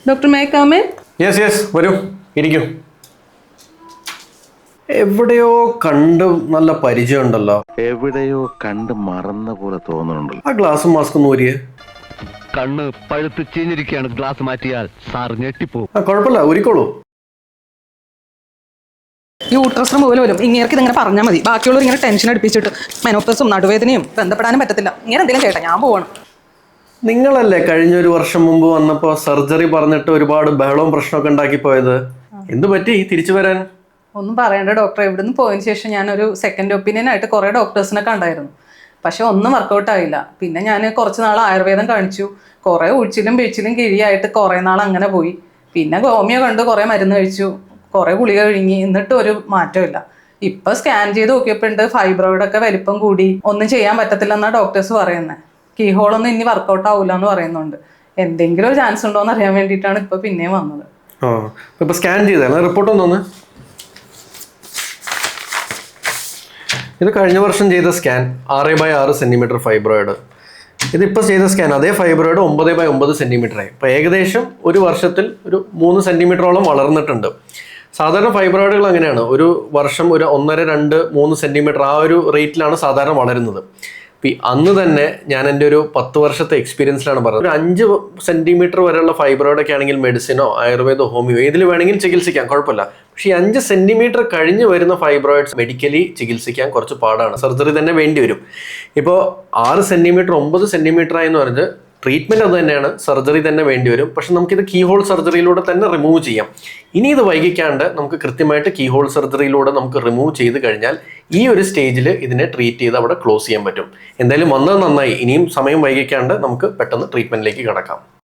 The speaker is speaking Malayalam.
Dr. May I come in? Yes വരൂ ഇരിക്കൂ. എവിടെയോ കണ്ട് നല്ല പരിചയമുണ്ടല്ലോ. എവിടെയോ കണ്ട് മറന്ന പോലെ തോന്നുന്നുണ്ടല്ലോ. ആ ഗ്ലാസും മാസ്കും ഊരിയേ. കണ്ണ് പഴുത്ത് ചീഞ്ഞിരിക്കുകയാണ്. ഗ്ലാസ് മാറ്റിയാൽ സാർ ഞെട്ടിപ്പോവും. കുഴപ്പമില്ല, ഊരിക്കോളൂ. യൂട്രസ് റിമൂവൽ പോലും ഇങ്ങേർക്ക് ഇതിങ്ങനെ പറഞ്ഞാൽ മതി. ബാക്കിയുള്ളവർ ഇങ്ങനെ ടെൻഷൻ അടുപ്പിച്ചിട്ട് മെനോപ്പസും നടുവേദനയും ബന്ധപ്പെടാനും പറ്റത്തില്ല. ഇങ്ങനെ എന്തെങ്കിലും കേട്ടാ ഞാൻ പോകണം. നിങ്ങളല്ലേ കഴിഞ്ഞ ഒരു വർഷം മുമ്പ് വന്നപ്പോൾ സർജറി പറഞ്ഞിട്ട് ഒരുപാട് ബഹളവും പ്രശ്നമൊക്കെ ഉണ്ടാക്കി പോയത്? എന്ത് പറ്റി തിരിച്ചു വരാൻ? ഒന്നും പറയണ്ട ഡോക്ടർ. ഇവിടുന്ന് പോയതിന് ശേഷം ഞാനൊരു സെക്കൻഡ് ഒപ്പീനിയൻ ആയിട്ട് കുറേ ഡോക്ടേഴ്സിനെ കണ്ടായിരുന്നു. പക്ഷെ ഒന്നും വർക്കൗട്ട് ആയില്ല. പിന്നെ ഞാൻ കുറച്ച് നാൾ ആയുർവേദം കാണിച്ചു. കുറേ ഉഴിച്ചിലും വീഴ്ചിലും കിഴിയായിട്ട് കുറേ നാൾ അങ്ങനെ പോയി. പിന്നെ ഹോമിയോ കണ്ട് കുറേ മരുന്ന് കഴിച്ചു, കുറേ ഗുളിക കഴിഞ്ഞി, എന്നിട്ടും ഒരു മാറ്റമില്ല. ഇപ്പൊ സ്കാൻ ചെയ്ത് നോക്കിയപ്പോഴുണ്ട് ഫൈബ്രോയിഡൊക്കെ വലിപ്പം കൂടി. ഒന്നും ചെയ്യാൻ പറ്റത്തില്ലെന്നാണ് ഡോക്ടേഴ്സ് പറയുന്നത്. കീ ഹോളൊന്നും ഇനി വർക്കൗട്ട് ആവില്ല എന്ന് പറയുന്നുണ്ട്. എന്തെങ്കിലും ഒരു ചാൻസ് ഉണ്ടോ എന്ന് അറിയാൻ വേണ്ടിയിട്ടാണ് ഇപ്പൊ പിന്നെയും വന്നത്. ഇപ്പൊ സ്കാൻ ചെയ്താൽ റിപ്പോർട്ട് ഒന്ന്. ഇത് കഴിഞ്ഞ വർഷം ചെയ്ത സ്കാൻ 6x6 സെന്റിമീറ്റർ ഫൈബ്രോയിഡ്. ഇതിപ്പോൾ ചെയ്ത സ്കാൻ അതേ ഫൈബ്രോയിഡ് 9x9 സെന്റിമീറ്റർ ആയി. ഇപ്പോൾ ഏകദേശം ഒരു വർഷത്തിൽ ഒരു 3 സെന്റിമീറ്ററോളം വളർന്നിട്ടുണ്ട്. സാധാരണ ഫൈബ്രോയിഡുകൾ അങ്ങനെയാണ്, ഒരു വർഷം ഒരു 1.5, 2, 3 സെന്റിമീറ്റർ ആ ഒരു റേറ്റിലാണ് സാധാരണ വളരുന്നത്. അന്ന് തന്നെ ഞാൻ എൻ്റെ ഒരു 10 വർഷത്തെ എക്സ്പീരിയൻസിലാണ് പറഞ്ഞത്. ഒരു 5 സെന്റിമീറ്റർ വരെയുള്ള ഫൈബ്രോയിഡൊക്കെ ആണെങ്കിൽ മെഡിസിനോ ആയുർവേദോ ഹോമിയോ ഏതിൽ വേണമെങ്കിലും ചികിത്സിക്കാം, കുഴപ്പമില്ല. പക്ഷേ ഈ 5 സെന്റിമീറ്റർ കഴിഞ്ഞ് വരുന്ന ഫൈബ്രോയിഡ്സ് മെഡിക്കലി ചികിത്സിക്കാൻ കുറച്ച് പാടാണ്, സർജറി തന്നെ വേണ്ടി വരും. ഇപ്പോൾ 6 സെന്റിമീറ്റർ 9 സെന്റിമീറ്റർ ആയെന്ന് പറഞ്ഞ് ട്രീറ്റ്മെൻറ്റ് അത് തന്നെയാണ്, സർജറി തന്നെ വേണ്ടി വരും. പക്ഷെ നമുക്കിത് കീ ഹോൾ സർജറിയിലൂടെ തന്നെ റിമൂവ് ചെയ്യാം. ഇനി ഇത് വൈകിക്കാണ്ട് നമുക്ക് കൃത്യമായിട്ട് കീ ഹോൾ സർജറിയിലൂടെ നമുക്ക് റിമൂവ് ചെയ്ത് കഴിഞ്ഞാൽ ഈ ഒരു സ്റ്റേജിൽ ഇതിനെ ട്രീറ്റ് ചെയ്ത് അവിടെ ക്ലോസ് ചെയ്യാൻ പറ്റും. എന്തായാലും വന്നത് നന്നായി. ഇനിയും സമയം വൈകിക്കാണ്ട് നമുക്ക് പെട്ടെന്ന് ട്രീറ്റ്മെൻറ്റിലേക്ക് കടക്കാം.